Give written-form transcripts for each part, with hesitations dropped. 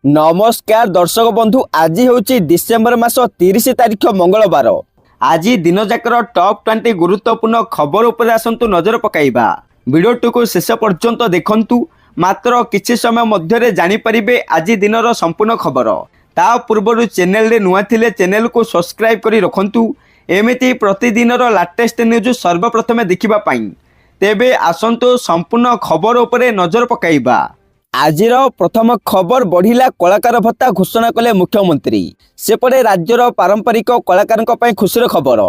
नमस्कार दर्शक बंधु, आज हूँ डिसेम्बर मास 30 तारीख मंगलवार। आज दिन जाकर टॉप 20 गुरुत्वपूर्ण खबर उपर आसतु नजर पकाइबा। वीडियो को शेष पर्यंत देखंतु। मात्र किछि समय मध्य जानिपारे आज दिन संपूर्ण खबर। ता पूर्व चैनल रे नुआ थिले चैनल को सब्सक्राइब करी रखंतु। एमिति प्रतिदिन लाटेस्ट न्यूज सर्वप्रथम देखिबा पाई। तेबे आसंतु संपूर्ण खबर उपरे नजर पकाइबा। आजिर प्रथम खबर बढ़िला कलाकार भत्ता घोषणा कले मुख्यमंत्री। सेपटे राज्यर पारंपरिक कलाकार खुशीर खबर।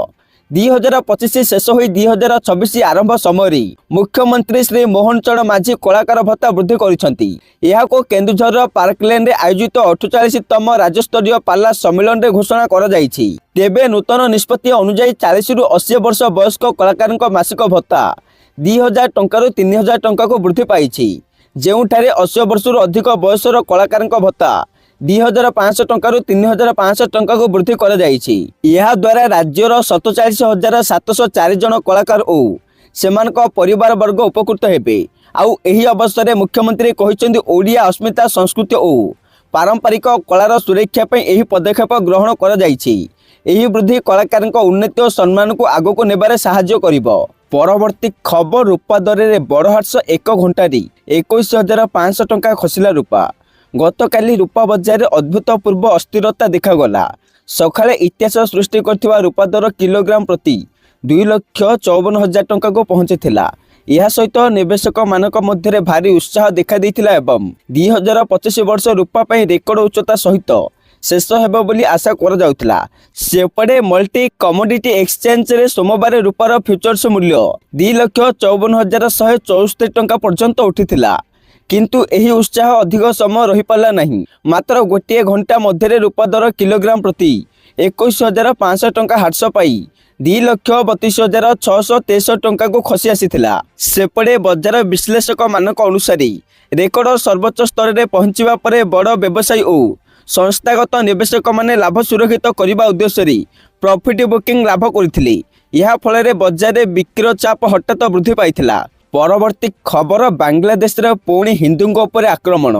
2025 शेष हो 2026 आरंभ समय मुख्यमंत्री श्री मोहन चरण माझी कलाकार भत्ता वृद्धि करिसेंती। एहाको केन्दुझर पार्कलैंड आयोजित 48तम राज्यस्तरीय पाला सम्मेलन रे घोषणा करा जायछि। तेबे नूतन निष्पत्ति अनुसार 40 रु 80 वर्ष वयस्क कलाकार मासिक भत्ता 2000 टंका रु 3000 टंका को वृद्धि पाइछि। ଯେଉଁଠାରେ 80 ବର୍ଷରୁ ଅଧିକ ବୟସର କଳାକାରଙ୍କ ଭତ୍ତା 2500 ଟଙ୍କାରୁ 3500 ଟଙ୍କାକୁ ବୃଦ୍ଧି କରାଯାଇଛି। ଏହା ଦ୍ୱାରା ରାଜ୍ୟର 47,704 ଜଣ କଳାକାର ଓ ସେମାନଙ୍କ ପରିବାର ବର୍ଗ ଉପକୃତ ହେବେ। ଆଉ ଏହି ଅବସରରେ ମୁଖ୍ୟମନ୍ତ୍ରୀ କହିଛନ୍ତି ଓଡ଼ିଆ अस्मिता ସଂସ୍କୃତି ଓ ପାରମ୍ପରିକ କଳାର ସୁରକ୍ଷା ପାଇଁ ଏହି ପଦକ୍ଷେପ ଗ୍ରହଣ କରାଯାଇଛି। ଏହି ବୃଦ୍ଧି କଳାକାରଙ୍କ ଉନ୍ନତି ଓ ସମ୍ମାନକୁ ଆଗକୁ ନେବାରେ ସାହାଯ୍ୟ କରିବ। परवर्ती खबर रूपा दर में बड़ हाट 1 घंटे 21,500 टंका खसला रूपा। गतकाली रूपा बजार अद्भुतपूर्व अस्थिरता देखा। सकाଳେ इतिहास सृष्टि करथिबा रूपा दर किलोग्राम प्रति 2,54,000 टंका को पहुंची। यह सहित निवेशक मानक मध्य भारी उत्साह देखा देइथिला एवं 2025 वर्ष रूपा पाई रेकर्ड उच्चता सहित शेष हेब बोली आशा करा जाउथिला। सेपटे मल्टी कमोडिटी एक्सचेंज रे सोमवार रूपार फ्यूचर्स मूल्य 2,54,174 टंका पर्यंत उठिथिला। किंतु एही उत्साह अधिक समय रही पाला नहीं। मात्र गोटे घंटा मध्य रूपा दर किलोग्राम प्रति 21,500 टंका हाट्स पाई 2,32,663 टंका को खसी आसीथिला। सेपटे बजार विश्लेषक मानक अनुसार रेकर्ड सर्वोच्च स्तर में पहुंचवा पर बड़ व्यवसायी और संस्थागत निवेशक माने लाभ सुरक्षित करने उद्देश्य प्रॉफिट बुकिंग लाभ करथिले। यह फल बजार बिक्री चाप हठात वृद्धि पाइथिला। परवर्ती खबर बांग्लादेश पुणी हिंदुओं उपर आक्रमण,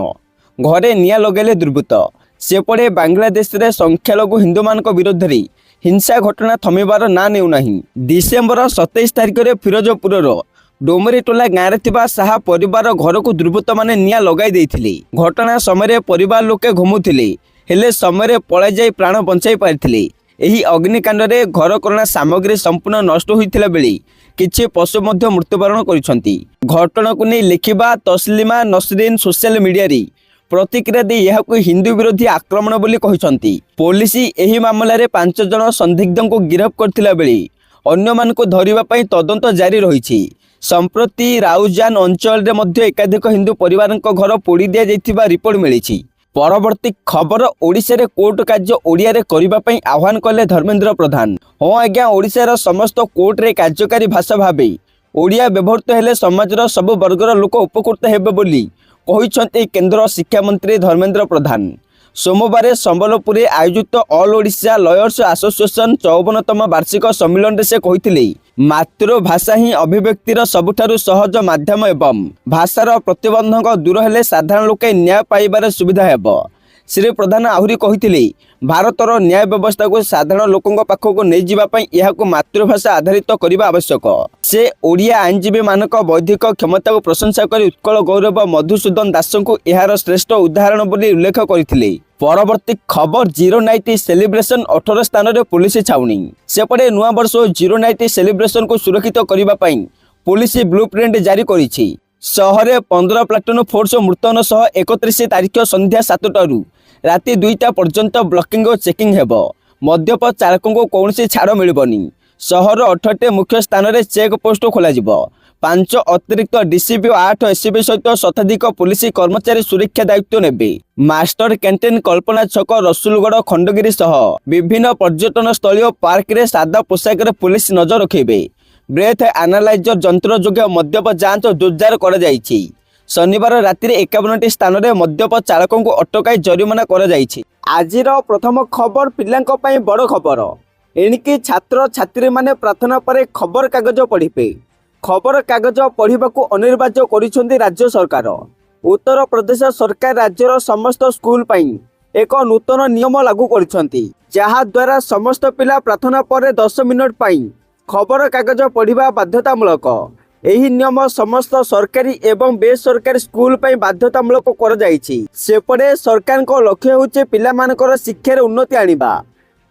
घरे निया लगेले दुर्बृत्त। सेपटे बांग्लादेश रे संख्यालघु हिंदू मान विरोध में हिंसा घटना थमिबार ना नेउना। डिसेम्बर 27 तारिख में फिरोजपुर डोमरीटोला गाँव में साहा परिवार घर को दुर्बृत्त माने निया लगाई देइथिले। घटना समय परिवार लोके घुमुथिले, हेले समय पलाई जाई प्राण बंचाई पारिथिले। एही अग्निकांड रे घरकरणा सामग्री संपूर्ण नष्ट होइथिला बेले किछि पशु मध्य मृत्युवरण करिसंती। घटना को नहीं लिखिबा तस्लिमा नसरीन सोशल मीडिया रे प्रतिक्रिया दे यहाको हिंदू विरोधी आक्रमण बोली कहिसंती। पुलिस एही मामला रे 5 जण संदिग्धों को गिरफ्त करथिला बेले अन्य मान को धरिबा पई तदंत जारी रहिछि। संप्रति राउजान अंचल रे मध्य एकाधिक हिंदू परिवार घर पोड़ी दिया जाइथिबा रिपोर्ट मिली। परवर्ती खबर ओडिशा रे कोर्ट कार्य ओडिया रे करिबा पई आह्वान कले धर्मेंद्र प्रधान। हाँ आज्ञा, ओडिशा समस्त कोर्ट रे कार्यकारी भाषा भावे ओडिया व्यवहृत हेले समाजर सब वर्गर लोक उपकृत हेबे बोली कहिसंती केंद्र शिक्षा मंत्री धर्मेंद्र प्रधान। सोमवार संबलपुर आयोजित ऑल ओडिशा लॉयर्स एसोसिएशन 54तम वार्षिक सम्मेलन से कहिथिले मातृभाषा ही अभिव्यक्तिर सबुठारु सहज माध्यम एवं भाषार प्रतिबंधक दूर हेले साधारण लोके न्याय पाइबार सुविधा हेब। श्री प्रधान आहुरी कहिथिले भारतर न्याय व्यवस्था को साधारण लोकों पाखक नहीं जावा पई एहाको मातृभाषा आधारित करबा आवश्यक। से ओडिया आईनजीवी मानक बौद्धिक क्षमता को प्रशंसा करी उत्कल गौरव मधुसूदन दास को एहार श्रेष्ठ उदाहरण बोली उल्लेख करथिले। परवर्ती खबर जीरो नाइट सेलिब्रेशन 18 स्थान रे पुलिस छाउनी। सेपटे नुआ वर्ष जीरो नाइट सेलिब्रेशन को सुरक्षित करबा पई पुलिस ब्लूप्रिंट जारी करिछि। शहर 15 प्लाटून फोर्स मुतयन सह 31 तारिख संध्या 7टारू राति 2टा पर्यंत ब्लॉकिंग और चेकिंग हेब। मद्यप चालकों को कौन छाड़ मिलबनी। शहर 18 मुख्य स्थान रे चेक पोस्ट खोल 5 अतिरिक्त डीसीपी 8 एससीपी सहित शताधिक पुलिस कर्मचारी सुरक्षा दायित्व नेबे। मास्टर कैंटीन कल्पना छक रसुलगढ़ खंडगिरी सह विभिन्न पर्यटन स्थल और पार्क रे सादा पोशाक पुलिस नजर रखेबे। ब्रेथ एनालाइजर जंत्र जोगे मद्यप जांच जोरदार करा जायछि। शनिवार राति 51टी स्थान में मद्यप चालकों को अटकाई जरिमाना करा जायछि। आजिर प्रथम खबर पिलांक पई बड़ खबर। एणिकी छात्र छात्री माने प्रार्थना पर खबर कागज पढ़िबे। खबर कागज पढ़ा को अनिर्वार्य करिसेंती राज्य सरकार। उत्तर प्रदेश सरकार राज्यर समस्त स्कूल पाई एक नूतन नियम लागू करिसेंती, जहा द्वारा समस्त पिला प्रार्थना पर 10 मिनट पाई खबर कागज पढ़ा बाध्यतामूलक। एही नियम समस्त सरकारी एवं बेसरकारी स्कूल पाई बाध्यतामूलक कर जाइछि। सेपटे सरकार को लक्ष्य होचे पिलामानकर शिक्षार उन्नति आनिबा,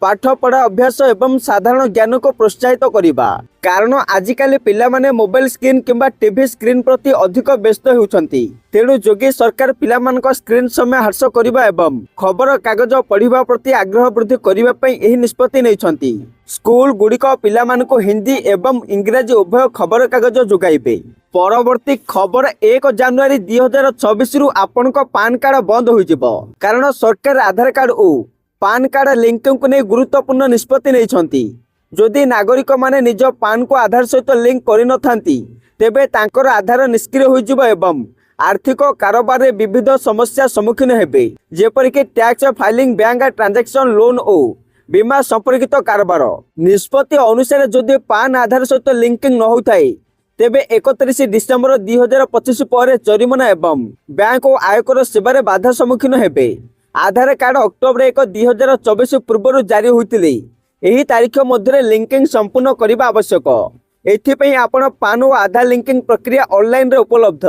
पाठ पढ़ा अभ्यास एवं साधारण ज्ञान को प्रोत्साहित करिबा। कारण आजिकाली पिलामाने मोबाइल स्क्रीन किंबा टीवी स्क्रीन प्रति अधिक व्यस्त होउछंती। तेणु जोगी सरकार पिलामानक स्क्रीन समय ह्रास करिबा एवं खबर कागज पढ़िबा प्रति आग्रह वृद्धि करिबा पई एही निष्पत्ति नेइछंती। स्कूल गुड़िक पिलामानको हिंदी एवं इंग्राजी उभय खबर कागज जोगाइबे। परवर्ती खबर 1 जनवरी 2026 रु आपनक पान कार्ड बंद होइजिबो। कारण सरकार आधार कार्ड ओ पान कार्ड लिंक को नहीं गुरुत्वपूर्ण निष्पत्ति नहीं। जदि नागरिक माने निज पान को आधार सहित लिंक करिनथांती तेबे तांकर आधार निष्क्रिय होइजिबो एवं आर्थिक कारोबार रे विविध समस्या सम्मुखीन हेबे, जेपरिक tax filing, bank transaction, loan ओ बीमा संपर्कित कारोबार। निष्पत्ति अनुसार जदि पान आधार सहित लिंकिंग न होइथाय तेबे 31 डिसेंबर 2025 पर जरिमाना एवं बैंक और आयकर सेवार बाधा सम्मुखीन हेबे। आधार कार्ड अक्टोबर 1 2024 पूर्व जारी होइतिले एही तारीख मध्य लिंकिंग संपूर्ण करने आवश्यक। एथिपई आपण पान और आधार लिंकिंग प्रक्रिया ऑनलाइन रे उपलब्ध।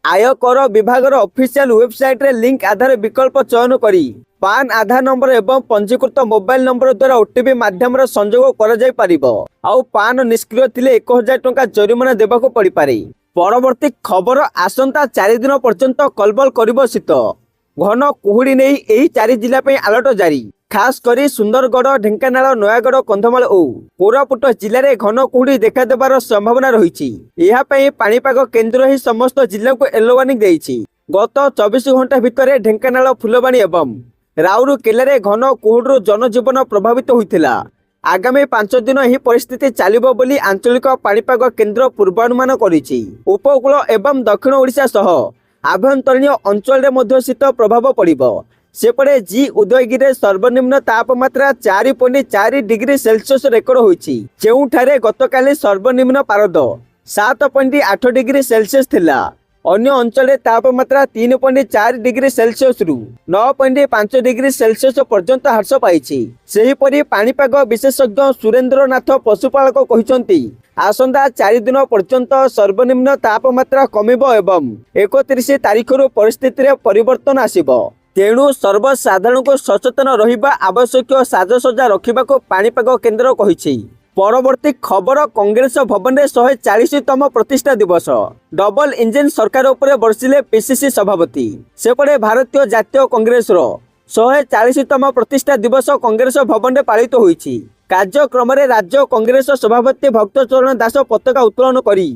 आयकर विभाग ऑफिशियल वेबसाइट रे लिंक आधार विकल्प चयन करी पान आधार नंबर एवं पंजीकृत मोबाइल नंबर द्वारा ओटीपी माध्यम संजोग करा जाय परिबो। आउ पान निष्क्रिय थिले 1000 टंका जरिमाना देबाको पड़ी पारे। परवर्ती खबर आसंता 4 दिन पर्यंत कलबल करिबो शीत। घन कुहुड़ी नहीं एही 4 जिला पे अलर्ट जारी। खास करी सुंदरगढ़, ढेंकानाल, नयागढ़, कंधमाल और कोरापुट जिले में घन कुहुड़ी देखा देवार संभावना रही। यह पाणीपाग केन्द्र ही समस्त जिला को येलो वार्निंग देइछि। गत 24 घंटा भितर ढेंकानाल, फुलबाणी एवं राउरकेला घन कुहुड़ी जनजीवन प्रभावित होइथिला। आगामी 5 दिन ही परिस्थिति चलिबो बोली आंचलिक पाणीपाग केन्द्र पूर्वानुमान करिछि। उपकूल एवं दक्षिण ओडिशा सह आभ्यंतरीण अंचल में शीत प्रभाव पड़िबो। सेपटे जी उदयगिरी सर्वनिम्न तापमात्रा 4.4 डिग्री सेल्सियस रेकर्ड होइछि, जेउठारे गतकाली सर्वनिम्न पारद 7.8 डिग्री सेल्सियस थिला। अन्य अंचल तापमात्रा 3.4 डिग्री सेल्सियस रु 9.5 डिग्री सेल्सियस पर्यंत ह्रास पाइछि। सेहीपरि पाणीपाग विशेषज्ञ सुरेंद्रनाथ पशुपालक कहिसंती आसंता 4 दिन पर्यंत सर्वनिम्न तापमात्रा कमिबो एवं 31 तारीख रु परिस्थिति रे परिवर्तन आसिबो। तेणु सर्वसाधारण को सचेतन रहिबा आवश्यक, साजसज्जा रखिबा को पाणीपाग केन्द्र कहिछि। परवर्ती खबर कांग्रेस भवन में 140तम प्रतिष्ठा दिवस। डबल इंजिन सरकार उपरे बरसिले पीसीसी सभापति। सेपटे भारतीय जातीय कांग्रेस 140तम प्रतिष्ठा दिवस कांग्रेस भवन में पालित होइछि। कार्यक्रम में राज्य कांग्रेस सभापति भक्तचरण दास पताका उत्तोलन करी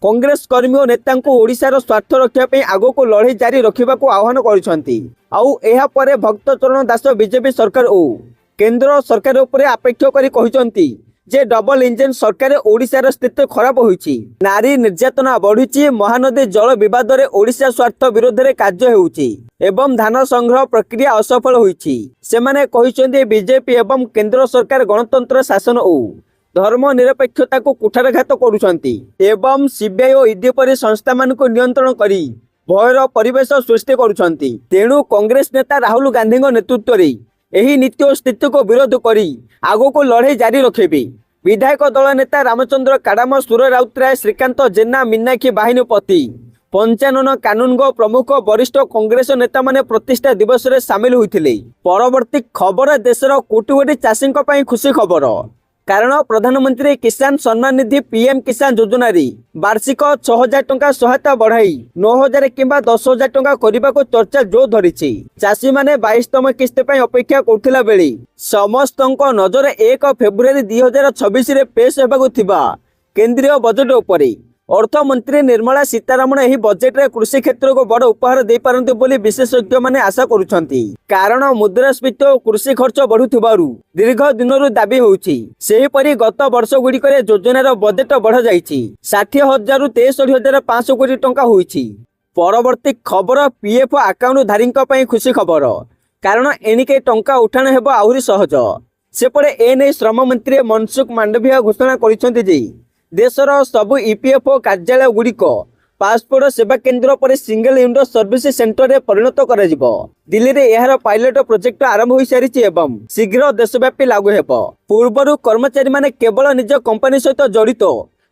कांग्रेस कर्मी और नेता ओडिशार स्वार्थ रक्षा आगो को लड़ाई जारी रखा आह्वान करिसेंती। आउ एहा परे भक्तचरण दास बीजेपी सरकार और केंद्र सरकार उपरे आपेक्ष करी कहिसेंती जे डबल इंजिन सरकार ओडिशार स्थिति खराब होइछि। नारी निर्यातना बढ़ुछि। महानदी जल विवाद रे ओडिशा स्वार्थ विरोध रे कार्य हेउछि एवं धान संग्रह प्रक्रिया असफल होइछि। सेमाने कहिसेंती बीजेपी एवं केंद्र सरकार गणतंत्र शासन और धर्मनिरपेक्षता को कुठारघात करुछंती एवं सीबीआई और ईडी परि संस्था मान को नियंत्रण करी भयर परिवेश सृष्टि करुछंती। तेणु कांग्रेस नेता राहुल गांधी नेतृत्व रे एही नीति और स्थिति को विरोध करी आगो को लड़ाई जारी रखेबे। विधायक दल नेता रामचंद्र काडाम, सुर राउतराय, श्रीकांत जेना, मीनाक्षी बाहिनीपति, पंचानन कानूनगो प्रमुख वरिष्ठ कांग्रेस नेता माने प्रतिष्ठा दिवस रे शामिल होइथिले। परवर्ती खबर देशर कोटी कोटी चाषी पई खुशी खबर। कारण प्रधानमंत्री किसान सम्मान निधि पीएम किसान योजना रे वार्षिक 6000 टंका सहायता बढ़ाई 9000 किंबा 10000 टंका करने को चर्चा जोर धरी। चाषी माने 22तम किस्त अपेक्षा करथिला बेले समस्त नजर 1 फेब्रुआरी 2026 रे पेश हेबाकु थिबा केंद्रीय बजट उपरे। अर्थमंत्री निर्मला सीतारमण एही बजेट रे कृषि क्षेत्र को बड़ उपहार दे पारंती बोली विशेषज्ञ माने आशा करुछंती। कारण मुद्रास्फीति और कृषि खर्च बढ़ुथिबारु दीर्घ दिनरु दाबी होउछि। सेही परि गत वर्ष गुडी करे योजनार बजेट बढ़ा जाइछि 60,000 रु 63,500 कोटी टंका होइछि। परवर्ती खबर पीएफ अकाउंट धारीଙ୍କ ପାଇଁ खुशी खबर। कारण एनिके टंका उठाण हेबो आहुरी सहज। सेपटे एने श्रम मंत्री मनसुख मांडविया घोषणा करिसेंती जे देशर सबु ईपीएफओ कार्यालय गुड़िक पासपोर्ट सेवा केन्द्र पर सिंगल विंडो सर्विस सेंटर रे परिणत कराजिबो। दिल्ली रे एहार पायलट प्रोजेक्ट आरंभ होई सारिछि एवं शीघ्र देशव्यापी लागू हेबो। पूर्वरु कर्मचारी माने केवल निज कंपनी सहित जड़ित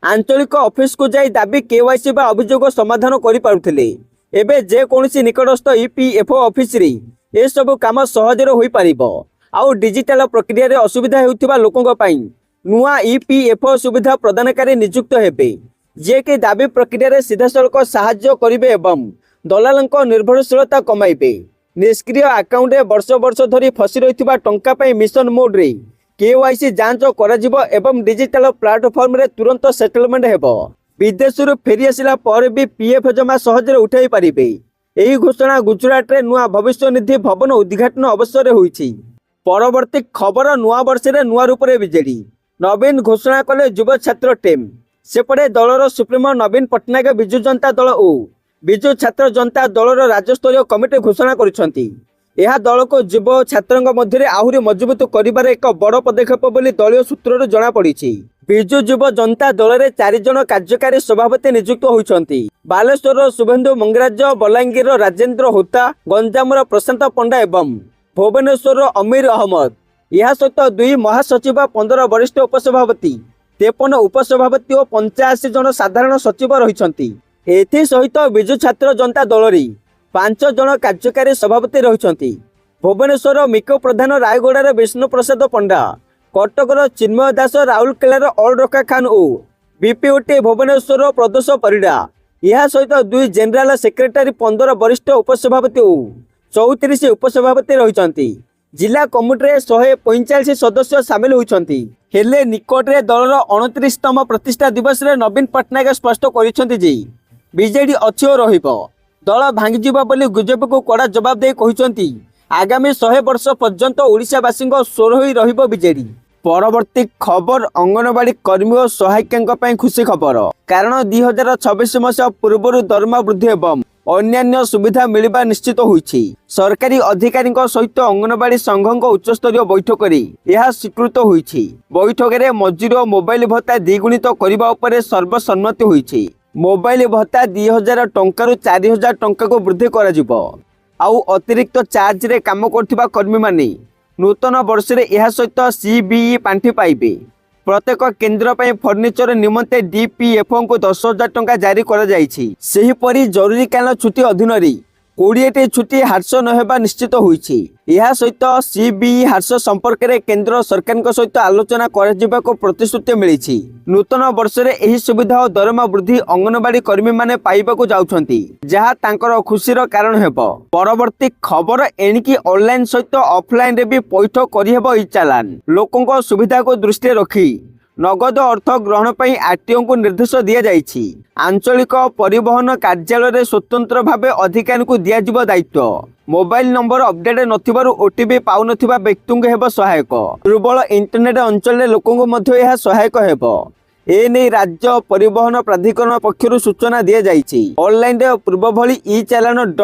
आंचलिक ऑफिस को जाई दाबी केवाईसी बा अभियोग समाधान करि पारुथिले। एबे जे कोनसी निकटस्थ ईपीएफओ ऑफिस रे ए सब काम सहजरे होई पारिबो। आउ डिजिटल प्रक्रिया रे असुविधा हेउथिबा लोकंक पई नुआ ईपीएफओ सुविधा प्रदानकारी नियुक्त हेबे, जे कि दाबी प्रक्रिया रे सीधासलख साहाय्य करिवे एवं दलालंक निर्भरशीलता कमाइबे। निष्क्रिय अकाउंट रे वर्ष वर्ष धरी फसी रहिथिबा टंका पई मिशन मोड रे केवाईसी जांच कराजिबो एवं डिजिटल प्लेटफॉर्म रे तुरंत सेटलमेंट हेबो। विदेशरू फेरी आसिला पर भी पीएफ जमा सहजरे उठाई पारिबे। एही घोषणा गुजरात रे नुआ भविष्य निधि भवन उद्घाटन अवसर रे होईछि। परवर्ती खबर नुआ वर्ष रे नुआ रूप रे बीजेडी नवीन घोषणा कले युव छात्र टीम। सेपटे दलर सुप्रीमो नवीन पट्टनायक विजु जनता दल ओ विजु छात्र जनता दलर राज्यस्तरीय कमिटी घोषणा करिसंती। यह दल को युव छात्रंग मध्य आहुरी मजबूत करिबार एक बड़ पदक्षेप बोली दलीय सूत्रରୁ जणा पड़िछि। विजु युव जनता दल रे 4 जण कार्यकारी सभापति नियुक्त होइछंती। बालेश्वर शुभेन्दु मंगराज, बलांगीर राजेंद्र होता, गंजाम प्रशांत पंडा एवं भुवनेश्वर अमीर अहमद। यह सहित 2 महासचिव, 15 वरिष्ठ उपसभापति, 53 उपसभापति और 85 जन साधारण सचिव रहिछंती। एथि सहित विजु छात्र जनता दल रे 5 जन कार्यकारी सभापति रहिछंती। भुवनेश्वर मिको प्रधान, रायगढ़ विष्णु प्रसाद पंडा, कटकर चिन्मय दास, राउरकेलार अलरखा खान ओ बीपीओटी भुवनेश्वर प्रदोष परिडा। यह सहित 2 जेनेराल सेक्रेटरी, 15 वरिष्ठ उपसभापति ओ 34 उपसभापति रहिछंती। जिला कमिटी रे 145 सदस्य सामिल होइछंती। हेले निकटरे दलर 29तम प्रतिष्ठा दिवस रे नवीन पट्टनायक स्पष्ट करिछंती जे बीजेडी अछि ओ रहिबो। दल भांगिजिबा बोली गुजब को कड़ा जवाब दे कहिछंती आगामी 100 वर्ष पर्यंत ओडिशावासी स्वर होई रहिबो बीजेडी। परवर्ती खबर अंगनवाड़ी कर्मी और सहायिका ପାଇଁ खुशी खबर। कारण 2026 मसीहा पूर्व दरमा वृद्धि एवं अन्यान्य सुविधा मिलवा निश्चित होइछि। सरकारी अधिकारी सहित अंगनवाड़ी संघ उच्चस्तरीय बैठक यह स्वीकृत होइछि। बैठक में मजूरी और मोबाइल भत्ता द्विगुणित करने उपर सर्वसम्मति होइछि। मोबाइल भत्ता 2000 टंका 4000 टंका को वृद्धि करा जिवो। आउ अतिरिक्त चार्ज रे काम करथिबा कर्मी माने नूतन वर्ष रे यह सहित सीबीई पांठी पाइबे। प्रत्येक केन्द्र पर फर्निचर निमंते डीपीएफओ को 10,000 टंका जारी करा जाइछि। सेहीपरि जरूरीकालीन छुट्टी अधीन 20टी छुट्टी ह्रास नहेबा निश्चित होइछि। यह सहित सीबीई ह्रास संपर्क में केंद्र सरकार सहित आलोचना कर प्रतिश्रुति मिली। नूतन वर्ष रे एही सुविधा और दरमा वृद्धि अंगनवाड़ी कर्मी माने पाइबाकु जाउछंती, जहा तांकर खुशीर कारण हेबो। परवर्ती खबर एणिकी ऑनलाइन सहित ऑफलाइन रे भी पैठ करिहेबो ई चालान। लोकंक सुविधा को दृष्टि रखी नगद अर्थ ग्रहण पर आरटीओ को निर्देश दिया जाइछि। आंचलिक परिवहन कार्यालय रे स्वतंत्र भावे अधिकारी को दियाजिबो दायित्व। मोबाइल नंबर अपडेट नथिबारु ओटीपी पाउ नथिबा व्यक्तिଙ୍କୁ हेबो सहायक। दुर्बल इंटरनेट अंचल रे लोकंको मध्ये यह सहायक हेबो। एने राज्य परिवहन प्राधिकरण पक्षरु सूचना दिया जाइछि। ऑनलाइन रे पूर्व भली ई चालान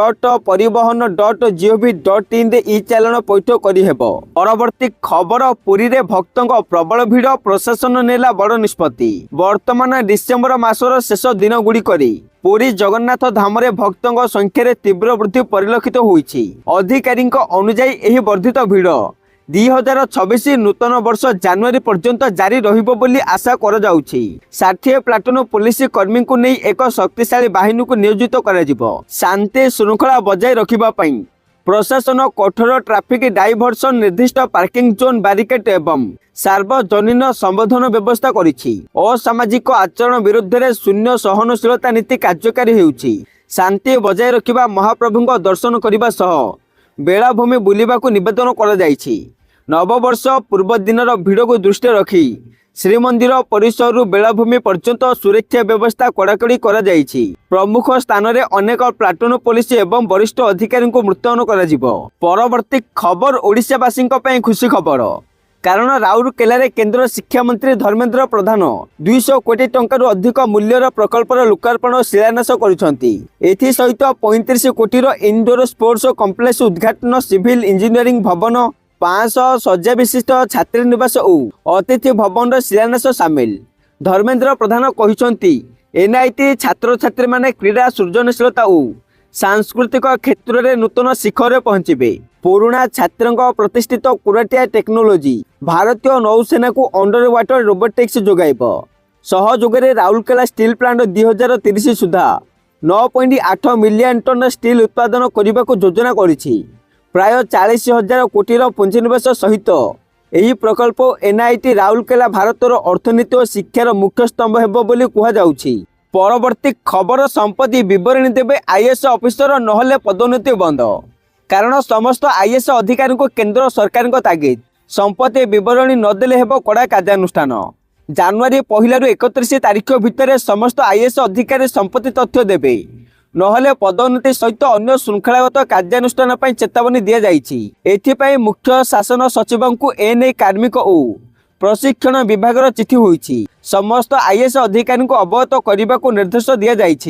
.परिवहन.gov.in रे ई चालान पैठ करि हेबो। परवर्ती खबर पुरी रे भक्तंक प्रबल भीड़, प्रशासन नेला बड़ निष्पत्ति। वर्तमान डिसेंबर मासर शेष दिन गुडी करी पुरी जगन्नाथ धाम रे भक्तंक संख्या रे तीव्र वृद्धि परिलक्षित होइछि। अधिकारीक अनुसार एही वर्धित भीड़ 2026 नूतन वर्ष जनवरी पर्यंत जारी रहिबो बोली आशा कर जाउछि। 60 प्लाटून पुलिस कर्मी को नहीं एक शक्तिशाली बाहिनी को नियोजित करा जिवो। शांति श्रृंखला बजाय रखिबा पई प्रशासन कठोर ट्रैफिक डाइवर्सन, निर्दिष्ट पार्किंग जोन, बैरिकेड एवं सार्वजनीन संबोधन व्यवस्था करिछि। असामाजिक आचरण विरुद्ध रे शून्य सहनशीलता नीति कार्यकारी हेउछि। शांति बजाय रखिबा, महाप्रभुଙ୍କ दर्शन करिबा सह बेलाभूमि बुलिबाकू निवेदन करा जाइछि। नववर्ष पूर्व दिनर भीड़ को दृष्टि रखी श्रीमंदिर परिसर बेलाभूमि पर्यंत सुरक्षा व्यवस्था कड़ाकड़ी करा जाइछि। प्रमुख स्थान रे अनेक प्लाटून पुलिस एवं वरिष्ठ अधिकारी को मुतयन करा जिवो। परवर्ती खबर ओडिशावासी खुशी खबर। कारण राउरकेला रे केंद्र शिक्षा मंत्री धर्मेंद्र प्रधान 200 कोटी टंकार अधिक मूल्यर प्रकल्पर लोकार्पण और शिलान्यास करिसंती। एथि सहित 35 कोटीर इंडोर स्पोर्ट्स कॉम्प्लेक्स उद्घाटन, सिविल इंजीनियरिंग भवन, 500 शଯ୍या विशिष्ट छात्री निवास और अतिथि भवन शिलान्यास सामिल। धर्मेंद्र प्रधान कहिसंती ଏନ୍ଆଇଟି ଛାତ୍ରଛାତ୍ରୀମାନେ କ୍ରୀଡ଼ା ସୃଜନଶୀଳତା ଓ ସାଂସ୍କୃତିକ କ୍ଷେତ୍ରରେ ନୂତନ ଶିଖରରେ ପହଞ୍ଚିବେ। ପୁରୁଣା ଛାତ୍ରଙ୍କ ପ୍ରତିଷ୍ଠିତ କୁରାଟିଆ ଟେକ୍ନୋଲୋଜି ଭାରତୀୟ ନୌସେନାକୁ ଅଣ୍ଡର ୱାଟର ରୋବୋଟିକ୍ସ ଯୋଗାଇବ। ସହଯୋଗରେ ରାଉରକେଲା ଷ୍ଟିଲ୍ ପ୍ଲାଣ୍ଟ 2030 ସୁଦ୍ଧା 9.8 ମିଲିୟନ ଟନ୍ ଷ୍ଟିଲ୍ ଉତ୍ପାଦନ କରିବାକୁ ଯୋଜନା କରିଛି। ପ୍ରାୟ 40,000 କୋଟିର ପୁଞ୍ଜିନିବେଶ ସହିତ ଏହି ପ୍ରକଳ୍ପ ଏନ୍ଆଇଟି ରାଉରକେଲା ଭାରତର ଅର୍ଥନୀତି ଓ ଶିକ୍ଷାର ମୁଖ୍ୟ ସ୍ତମ୍ଭ ହେବ ବୋଲି କୁହାଯାଉଛି। ପରବର୍ତ୍ତୀ ଖବର ସମ୍ପତ୍ତି ବିବରଣୀ ଦେବେ ଆଇଏଏସ୍ ଅଫିସର, ନହେଲେ ପଦୋନ୍ନତି ବନ୍ଦ। କାରଣ ସମସ୍ତ ଆଇଏଏସ୍ ଅଧିକାରୀଙ୍କୁ କେନ୍ଦ୍ର ସରକାରଙ୍କ ତାଗିଦ। ସମ୍ପତ୍ତି ବିବରଣୀ ନଦେଲେ ହେବ କଡ଼ା କାର୍ଯ୍ୟାନୁଷ୍ଠାନ। ଜାନୁଆରୀ 1ରୁ 31 ତାରିଖ ଭିତରେ ସମସ୍ତ ଆଇଏଏସ୍ ଅଧିକାରୀ ସମ୍ପତ୍ତି ତଥ୍ୟ ଦେବେ, ନହେଲେ ପଦୋନ୍ନତି ସହିତ ଅନ୍ୟ ଶୃଙ୍ଖଳାଗତ କାର୍ଯ୍ୟାନୁଷ୍ଠାନ ପାଇଁ ଚେତାବନୀ ଦିଆଯାଇଛି। ଏଥିପାଇଁ ମୁଖ୍ୟ ଶାସନ ସଚିବଙ୍କୁ ଏନେଇ କାର୍ମିକ ଓ ପ୍ରଶିକ୍ଷଣ ବିଭାଗର ଚିଠି ହୋଇଛି। ସମସ୍ତ ଆଇଏଏସ୍ ଅଧିକାରୀଙ୍କୁ ଅବଗତ କରିବାକୁ ନିର୍ଦ୍ଦେଶ ଦିଆଯାଇଛି।